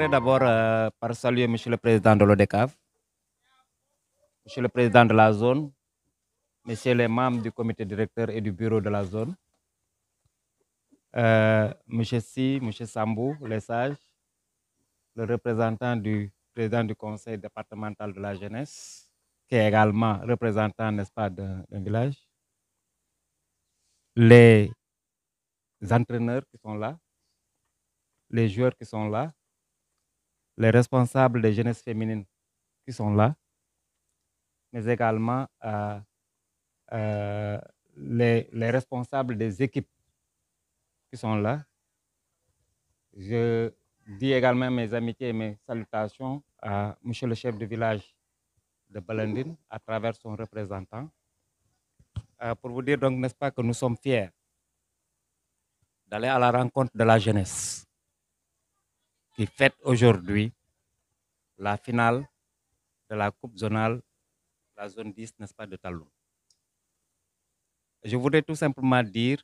commencerai d'abord par saluer Monsieur le Président de l'ODECAV, Monsieur le Président de la zone, Messieurs les membres du comité directeur et du bureau de la zone, Monsieur Si, Monsieur Sambou, les sages, le représentant du président du conseil départemental de la jeunesse, qui est également représentant, n'est-ce pas, d'un village, les entraîneurs qui sont là, les joueurs qui sont là, les responsables des jeunesses féminines qui sont là, mais également les responsables des équipes qui sont là. Je dis également mes amitiés et mes salutations à Monsieur le chef de village de Balandine à travers son représentant. Pour vous dire donc, n'est-ce pas, que nous sommes fiers d'aller à la rencontre de la jeunesse qui fête aujourd'hui la finale de la Coupe zonale, la zone 10, n'est-ce pas, de Taloum. Je voudrais tout simplement dire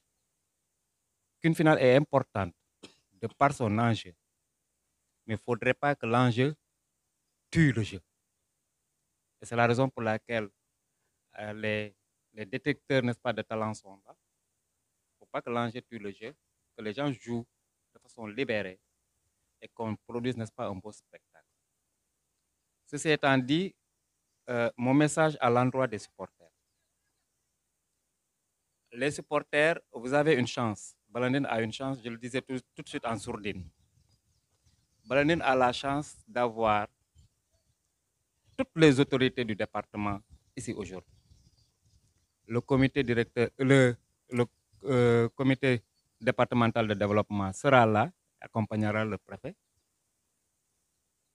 qu'une finale est importante de par son enjeu, mais il ne faudrait pas que l'enjeu tue le jeu. Et c'est la raison pour laquelle les détecteurs, n'est-ce pas, de talent sont là. Il ne faut pas que l'enjeu tue le jeu, que les gens jouent de façon libérée et qu'on produise, n'est-ce pas, un beau spectacle. Ceci étant dit, mon message à l'endroit des supporters. Les supporters, vous avez une chance. Balandine a une chance, je le disais tout de suite en sourdine. Balandine a la chance d'avoir toutes les autorités du département ici aujourd'hui. Le comité directeur, le comité départemental de développement sera là, accompagnera le préfet.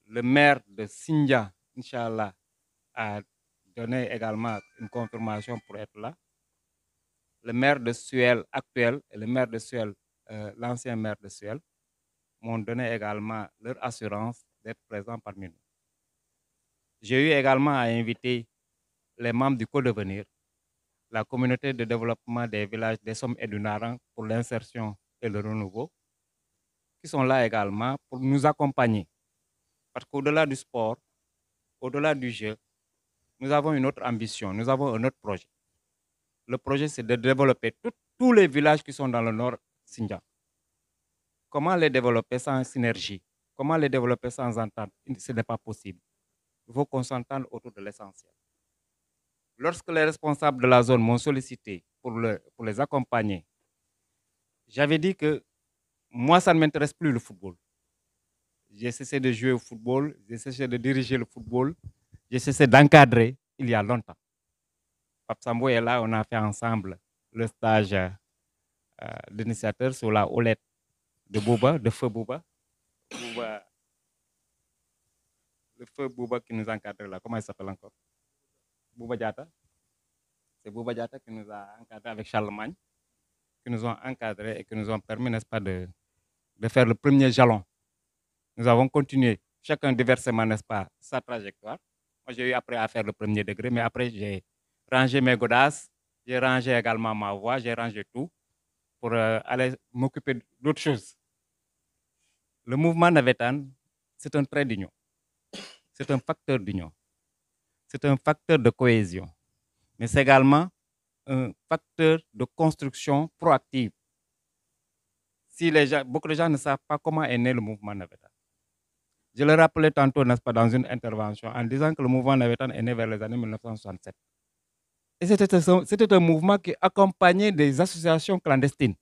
Le maire de Sindia, Inch'Allah, a donné également une confirmation pour être là. Le maire de Suel actuel et le maire de Suel, l'ancien maire de Suel, m'ont donné également leur assurance d'être présents parmi nous. J'ai eu également à inviter les membres du Co-devenir, la communauté de développement des villages des Sommes et du Naran pour l'insertion et le renouveau, qui sont là également pour nous accompagner. Parce qu'au-delà du sport, au-delà du jeu, nous avons une autre ambition, nous avons un autre projet. Le projet, c'est de développer tous les villages qui sont dans le nord Sindia. Comment les développer sans synergie? Comment les développer sans entente? Ce n'est pas possible. Il faut qu'on s'entende autour de l'essentiel. Lorsque les responsables de la zone m'ont sollicité pour les accompagner, j'avais dit que moi, ça ne m'intéresse plus le football. J'ai cessé de jouer au football, j'ai cessé de diriger le football, j'ai cessé d'encadrer il y a longtemps. Pape Sambo est là, on a fait ensemble le stage d'initiateur sur la houlette de Bouba, de Feu Bouba. Le Feu Bouba qui nous encadre là, comment il s'appelle encore? Bouba Diatta. C'est Bouba Diatta qui nous a encadrés avec Charlemagne, qui nous ont encadrés et qui nous ont permis, n'est-ce pas, de faire le premier jalon. Nous avons continué, chacun diversement, n'est-ce pas, sa trajectoire. Moi, j'ai eu après à faire le premier degré, mais après, j'ai rangé mes godasses, j'ai rangé également ma voix, j'ai rangé tout pour aller m'occuper d'autres choses. Le mouvement Navetan, c'est un trait d'union. C'est un facteur d'union. C'est un facteur de cohésion. Mais c'est également un facteur de construction proactive. Si beaucoup de gens ne savent pas comment est né le mouvement Navetan. Je le rappelais tantôt, n'est-ce pas, dans une intervention, en disant que le mouvement Navetan est né vers les années 1967. Et c'était un mouvement qui accompagnait des associations clandestines.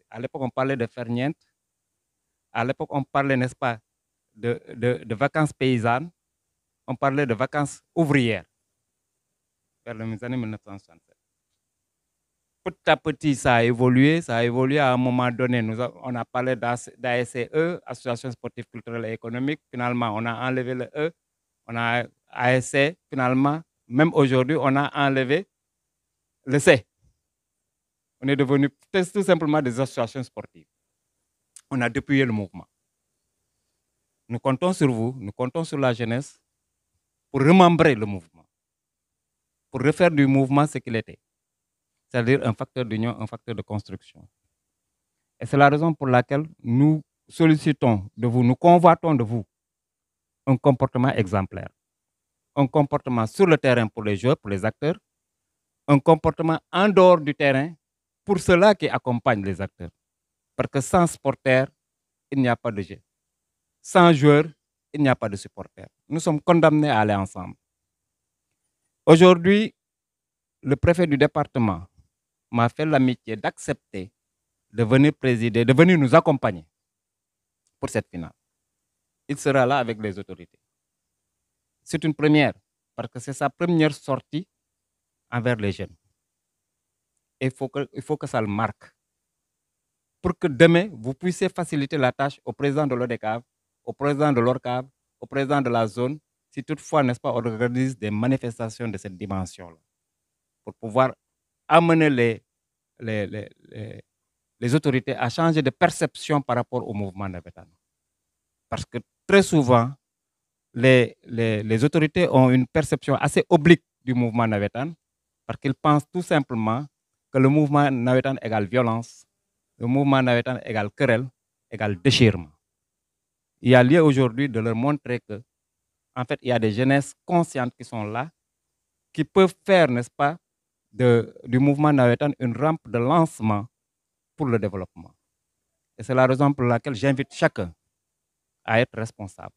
À l'époque, on parlait de ferniente. À l'époque, on parlait, n'est-ce pas, de vacances paysannes. On parlait de vacances ouvrières vers les années 1967. Petit à petit, ça a évolué. Ça a évolué à un moment donné. On a parlé d'ASCE, Association sportive, culturelle et économique. Finalement, on a enlevé le E. On a ASC. Finalement, même aujourd'hui, on a enlevé le C. On est devenu tout simplement des associations sportives. On a dépouillé le mouvement. Nous comptons sur vous, nous comptons sur la jeunesse pour remembrer le mouvement, pour refaire du mouvement ce qu'il était, c'est-à-dire un facteur d'union, un facteur de construction. Et c'est la raison pour laquelle nous sollicitons de vous, nous convoitons de vous un comportement exemplaire, un comportement sur le terrain pour les joueurs, pour les acteurs, un comportement en dehors du terrain pour ceux-là qui accompagnent les acteurs. Parce que sans supporters, il n'y a pas de jeu. Sans joueurs, il n'y a pas de supporters. Nous sommes condamnés à aller ensemble. Aujourd'hui, le préfet du département m'a fait l'amitié d'accepter de venir présider, de venir nous accompagner pour cette finale. Il sera là avec les autorités. C'est une première, parce que c'est sa première sortie envers les jeunes. Et il faut que ça le marque. Pour que demain, vous puissiez faciliter la tâche au président de l'ODECAV, au président de l'ORCAV, au président de la zone, si toutefois, n'est-ce pas, on organise des manifestations de cette dimension-là, pour pouvoir amener les autorités à changer de perception par rapport au mouvement navétane. Parce que très souvent, les autorités ont une perception assez oblique du mouvement navétane, parce qu'ils pensent tout simplement que le mouvement navétane égale violence, le mouvement navétane égale querelle, égale déchirement. Il y a lieu aujourd'hui de leur montrer que, en fait, il y a des jeunesses conscientes qui sont là, qui peuvent faire, n'est-ce pas, du mouvement navétane une rampe de lancement pour le développement. Et c'est la raison pour laquelle j'invite chacun à être responsable,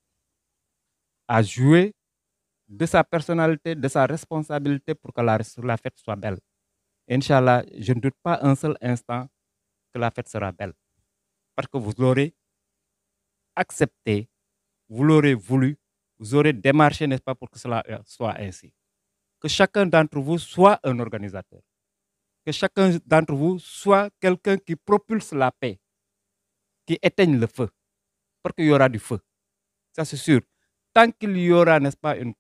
à jouer de sa personnalité, de sa responsabilité pour que la fête soit belle. Inch'Allah, je ne doute pas un seul instant que la fête sera belle. Parce que vous l'aurez accepté, vous l'aurez voulu, vous aurez démarché, n'est-ce pas, pour que cela soit ainsi. Que chacun d'entre vous soit un organisateur. Que chacun d'entre vous soit quelqu'un qui propulse la paix, qui éteigne le feu. Parce qu'il y aura du feu. Ça, c'est sûr. Tant qu'il y aura, n'est-ce pas, une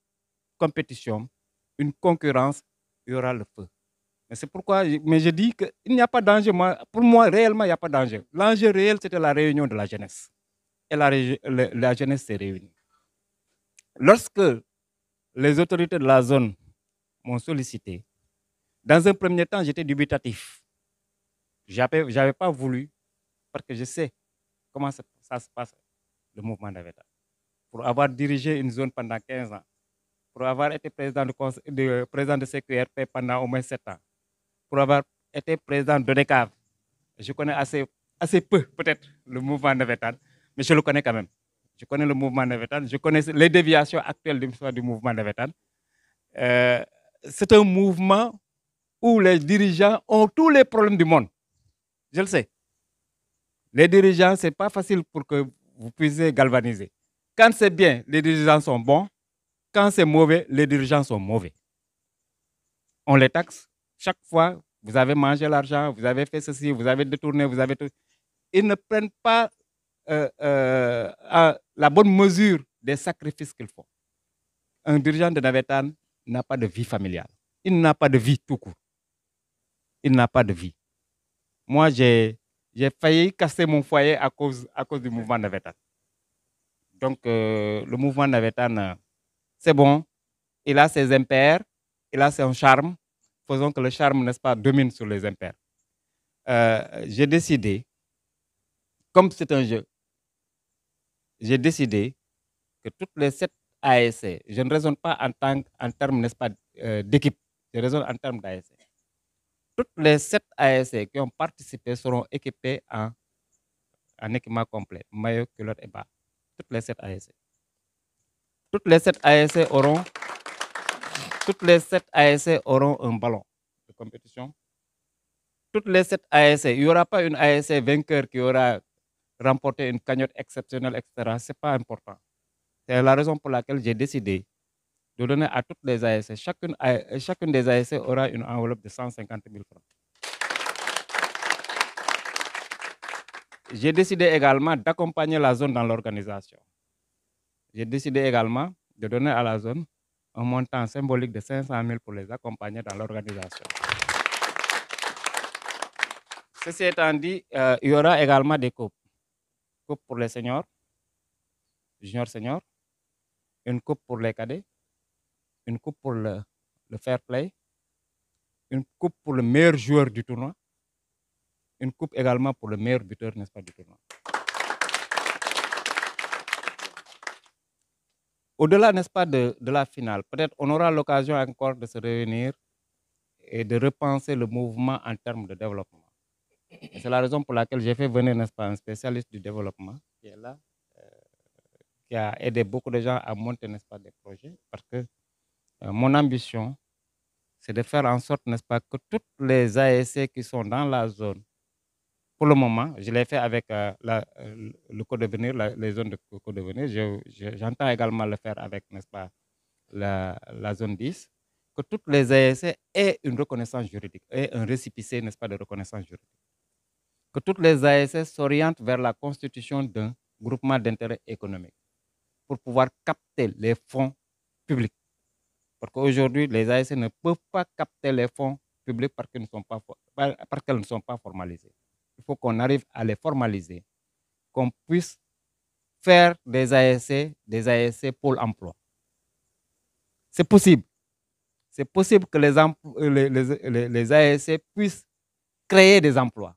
compétition, une concurrence, il y aura le feu. Mais c'est pourquoi je dis qu'il n'y a pas d'enjeu. Pour moi, réellement, il n'y a pas d'enjeu. L'enjeu réel, c'était la réunion de la jeunesse. Et la jeunesse s'est réunie. Lorsque les autorités de la zone m'ont sollicité, dans un premier temps, j'étais dubitatif. Je n'avais pas voulu, parce que je sais comment ça se passe, le mouvement d'Aveta. Pour avoir dirigé une zone pendant 15 ans, pour avoir été président de CQRP pendant au moins 7 ans, pour avoir été président de DECAV, je connais assez peu, peut-être, le mouvement Navetan, mais je le connais quand même. Je connais le mouvement Navetan, je connais les déviations actuelles du mouvement Navetan. C'est un mouvement où les dirigeants ont tous les problèmes du monde. Je le sais. Les dirigeants, ce n'est pas facile pour que vous puissiez galvaniser. Quand c'est bien, les dirigeants sont bons. Quand c'est mauvais, les dirigeants sont mauvais. On les taxe. Chaque fois, vous avez mangé l'argent, vous avez fait ceci, vous avez détourné, vous avez tout. Ils ne prennent pas la bonne mesure des sacrifices qu'ils font. Un dirigeant de Navetan n'a pas de vie familiale. Il n'a pas de vie tout court. Il n'a pas de vie. Moi, j'ai failli casser mon foyer à cause du mouvement Navetan. Donc, le mouvement Navetan, c'est bon. Il a ses impairs, il a son charme. Faisons que le charme, n'est-ce pas, domine sur les impairs. J'ai décidé, comme c'est un jeu, j'ai décidé que toutes les 7 ASC, je ne raisonne pas en termes, n'est-ce pas, d'équipe, je raisonne en termes d'ASC. Toutes les 7 ASC qui ont participé seront équipées en équipement complet, maillot, culotte et bas. Toutes les 7 ASC. Toutes les 7 ASC auront un ballon de compétition. Toutes les 7 ASC, il n'y aura pas une ASC vainqueur qui aura remporté une cagnotte exceptionnelle, etc. Ce n'est pas important. C'est la raison pour laquelle j'ai décidé de donner à toutes les ASC. Chacune des ASC aura une enveloppe de 150 000 francs. J'ai décidé également d'accompagner la zone dans l'organisation. J'ai décidé également de donner à la zone un montant symbolique de 500 000 pour les accompagner dans l'organisation. Ceci étant dit, il y aura également des coupes. Coupe pour les seniors, juniors seniors, une coupe pour les cadets, une coupe pour le fair play, une coupe pour le meilleur joueur du tournoi, une coupe également pour le meilleur buteur, n'est-ce pas, du tournoi. Au-delà, n'est-ce pas, de la finale, peut-être on aura l'occasion encore de se réunir et de repenser le mouvement en termes de développement. Et c'est la raison pour laquelle j'ai fait venir, n'est-ce pas, un spécialiste du développement qui est là, qui a aidé beaucoup de gens à monter, n'est-ce pas, des projets. Parce que mon ambition, c'est de faire en sorte, n'est-ce pas, que toutes les ASC qui sont dans la zone, pour le moment, je l'ai fait avec le co-devenir, les zones de co-devenir. J'entends également le faire avec, n'est-ce pas, la zone 10, que toutes les ASC aient une reconnaissance juridique, aient un récépissé, n'est-ce pas, de reconnaissance juridique. Que toutes les ASC s'orientent vers la constitution d'un groupement d'intérêt économique pour pouvoir capter les fonds publics. Parce qu'aujourd'hui, les ASC ne peuvent pas capter les fonds publics parce qu'elles ne sont pas formalisées. Il faut qu'on arrive à les formaliser, qu'on puisse faire des ASC pôle emploi. C'est possible. C'est possible que les ASC puissent créer des emplois.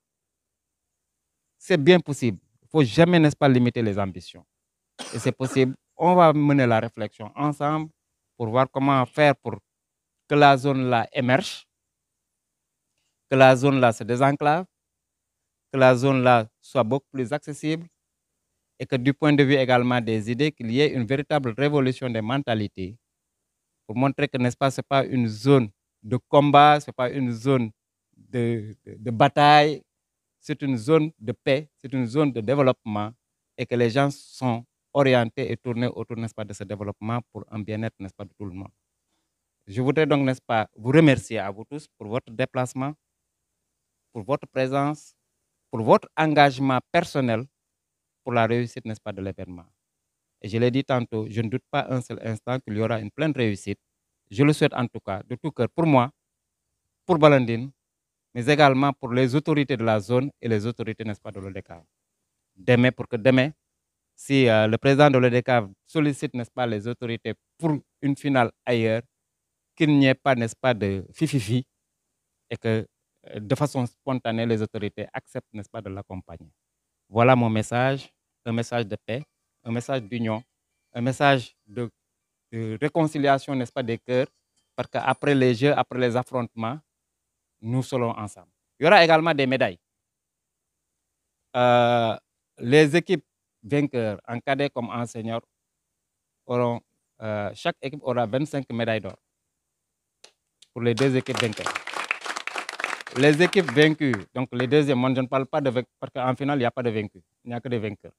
C'est bien possible. Il ne faut jamais, n'est-ce pas, limiter les ambitions. Et c'est possible. On va mener la réflexion ensemble pour voir comment faire pour que la zone-là émerge, que la zone-là se désenclave, que la zone-là soit beaucoup plus accessible et que du point de vue également des idées, qu'il y ait une véritable révolution des mentalités pour montrer que, n'est-ce pas, ce n'est pas une zone de combat, ce n'est pas une zone de bataille, c'est une zone de paix, c'est une zone de développement et que les gens sont orientés et tournés autour, n'est-ce pas, de ce développement pour un bien-être, n'est-ce pas, de tout le monde. Je voudrais donc, n'est-ce pas, vous remercier à vous tous pour votre déplacement, pour votre présence, pour votre engagement personnel pour la réussite, n'est-ce pas, de l'événement. Et je l'ai dit tantôt, je ne doute pas un seul instant qu'il y aura une pleine réussite. Je le souhaite en tout cas, de tout cœur, pour moi, pour Balandine, mais également pour les autorités de la zone et les autorités, n'est-ce pas, de l'ODCAV. Demain, pour que demain, si le président de l'ODCAV sollicite, n'est-ce pas, les autorités pour une finale ailleurs, qu'il n'y ait pas, n'est-ce pas, de fififi et que de façon spontanée, les autorités acceptent, n'est-ce pas, de l'accompagner. Voilà mon message, un message de paix, un message d'union, un message de réconciliation, n'est-ce pas, des cœurs, parce qu'après les jeux, après les affrontements, nous serons ensemble. Il y aura également des médailles. Les équipes vainqueurs, en cadet comme en senior, auront, chaque équipe aura 25 médailles d'or pour les deux équipes vainqueurs. Les équipes vaincues, donc les deuxièmes, moi je ne parle pas de vainqueurs, parce qu'en finale, il n'y a pas de vaincus, il n'y a que des vainqueurs.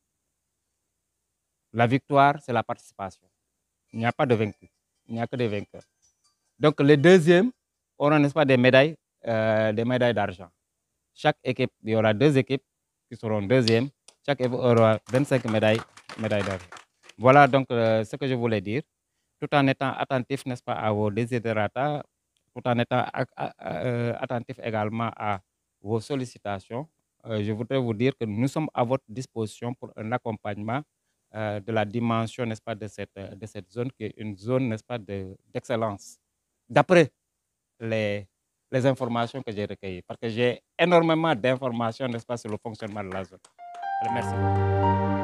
La victoire, c'est la participation. Il n'y a pas de vaincus, il n'y a que des vainqueurs. Donc les deuxièmes auront, n'est-ce pas, des médailles d'argent. Chaque équipe, il y aura deux équipes qui seront deuxièmes. Chaque équipe aura 25 médailles d'argent. Voilà donc ce que je voulais dire, tout en étant attentif, n'est-ce pas, à vos desiderata, tout en étant attentif également à vos sollicitations. Je voudrais vous dire que nous sommes à votre disposition pour un accompagnement de la dimension, n'est-ce pas, de cette zone qui est une zone, n'est-ce pas, d'excellence. D'après les informations que j'ai recueillies, parce que j'ai énormément d'informations, n'est-ce pas, sur le fonctionnement de la zone. Alors, merci beaucoup.